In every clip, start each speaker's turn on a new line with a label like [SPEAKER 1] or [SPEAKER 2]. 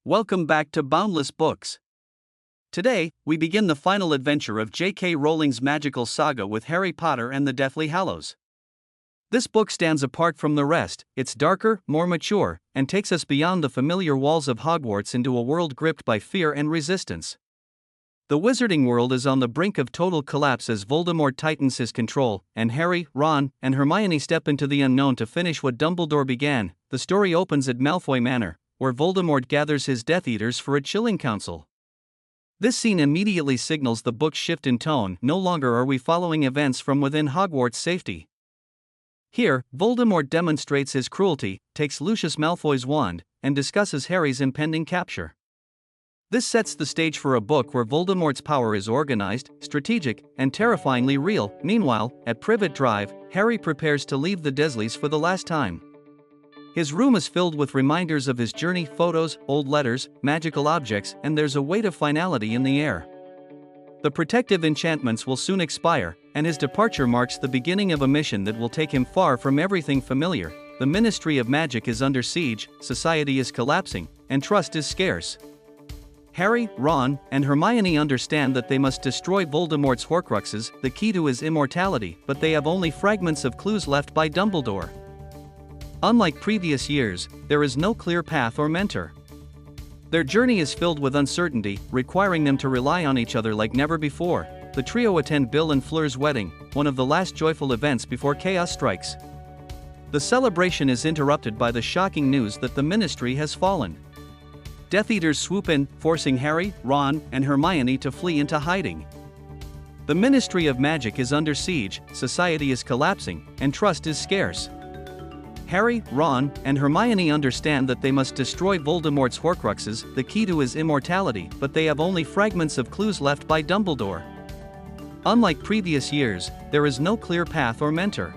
[SPEAKER 1] Welcome back to Boundless Books. Today, we begin the final adventure of J.K. Rowling's magical saga with Harry Potter and the Deathly Hallows. This book stands apart from the rest. It's darker, more mature, and takes us beyond the familiar walls of Hogwarts into a world gripped by fear and resistance. The wizarding world is on the brink of total collapse as Voldemort tightens his control, and Harry, Ron, and Hermione step into the unknown to finish what Dumbledore began. The story opens at Malfoy Manor, where Voldemort gathers his Death Eaters for a chilling council. This scene immediately signals the book's shift in tone. No longer are we following events from within Hogwarts' safety. Here, Voldemort demonstrates his cruelty, takes Lucius Malfoy's wand, and discusses Harry's impending capture. This sets the stage for a book where Voldemort's power is organized, strategic, and terrifyingly real. Meanwhile, at Privet Drive, Harry prepares to leave the Dursleys for the last time. His room is filled with reminders of his journey, photos, old letters, magical objects, and there's a weight of finality in the air. The protective enchantments will soon expire, and his departure marks the beginning of a mission that will take him far from everything familiar. The Ministry of Magic is under siege, society is collapsing, and trust is scarce. Harry, Ron, and Hermione understand that they must destroy Voldemort's Horcruxes, the key to his immortality, but they have only fragments of clues left by Dumbledore. Unlike previous years, there is no clear path or mentor. Their journey is filled with uncertainty, requiring them to rely on each other like never before. The trio attend Bill and Fleur's wedding, one of the last joyful events before chaos strikes. The celebration is interrupted by the shocking news that the Ministry has fallen. Death Eaters swoop in, forcing Harry, Ron, and Hermione to flee into hiding. The Ministry of Magic is under siege, society is collapsing, and trust is scarce. Harry, Ron, and Hermione understand that they must destroy Voldemort's Horcruxes, the key to his immortality, but they have only fragments of clues left by Dumbledore. Unlike previous years, there is no clear path or mentor.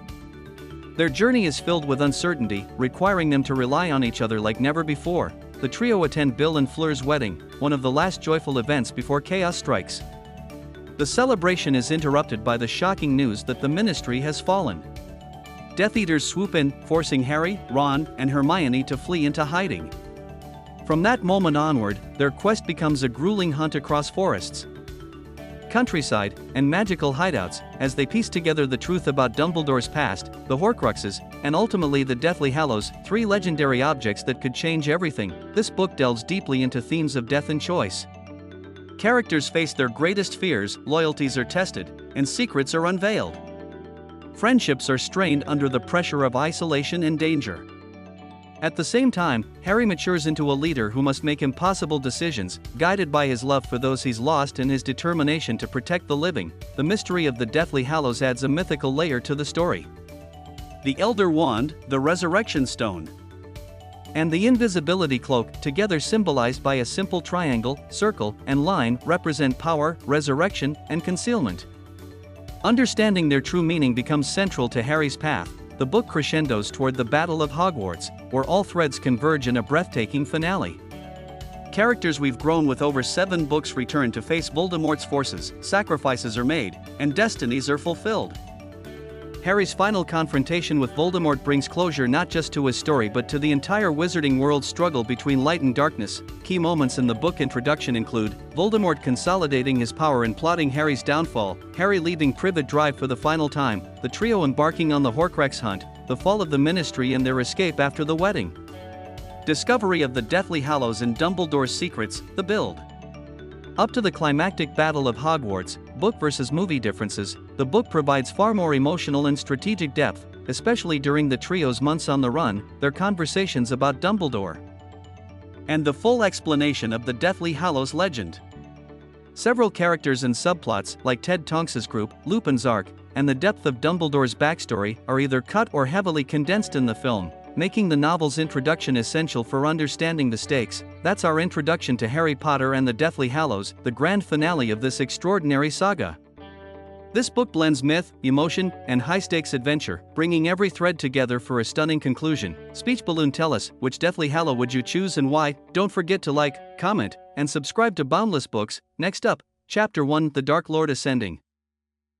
[SPEAKER 1] Their journey is filled with uncertainty, requiring them to rely on each other like never before. The trio attend Bill and Fleur's wedding, one of the last joyful events before chaos strikes. The celebration is interrupted by the shocking news that the Ministry has fallen. Death Eaters swoop in, forcing Harry, Ron, and Hermione to flee into hiding. From that moment onward, their quest becomes a grueling hunt across forests, countryside, and magical hideouts, as they piece together the truth about Dumbledore's past, the Horcruxes, and ultimately the Deathly Hallows, three legendary objects that could change everything. This book delves deeply into themes of death and choice. Characters face their greatest fears, loyalties are tested, and secrets are unveiled. Friendships are strained under the pressure of isolation and danger. At the same time, Harry matures into a leader who must make impossible decisions, guided by his love for those he's lost and his determination to protect the living. The mystery of the Deathly Hallows adds a mythical layer to the story. The Elder Wand, the Resurrection Stone, and the Invisibility Cloak, together symbolized by a simple triangle, circle, and line, represent power, resurrection, and concealment. Understanding their true meaning becomes central to Harry's path. The book crescendos toward the Battle of Hogwarts, where all threads converge in a breathtaking finale. Characters we've grown with over 7 books return to face Voldemort's forces, sacrifices are made, and destinies are fulfilled. Harry's final confrontation with Voldemort brings closure not just to his story but to the entire wizarding world's struggle between light and darkness. Key moments in the book introduction include Voldemort consolidating his power and plotting Harry's downfall, Harry leaving Privet Drive for the final time, the trio embarking on the Horcrux hunt, the fall of the Ministry and their escape after the wedding. Discovery of the Deathly Hallows and Dumbledore's secrets, the build up to the climactic battle of Hogwarts. Book versus movie differences. The book provides far more emotional and strategic depth, especially during the trio's months on the run, their conversations about Dumbledore, and the full explanation of the Deathly Hallows legend. Several characters and subplots, like Ted Tonks's group, Lupin's arc, and the depth of Dumbledore's backstory, are either cut or heavily condensed in the film, making the novel's introduction essential for understanding the stakes. That's our introduction to Harry Potter and the Deathly Hallows, the grand finale of this extraordinary saga. This book blends myth, emotion, and high-stakes adventure, bringing every thread together for a stunning conclusion. Speech Balloon, tell us, which Deathly Hallow would you choose and why? Don't forget to like, comment, and subscribe to Boundless Books. Next up, Chapter 1, The Dark Lord Ascending.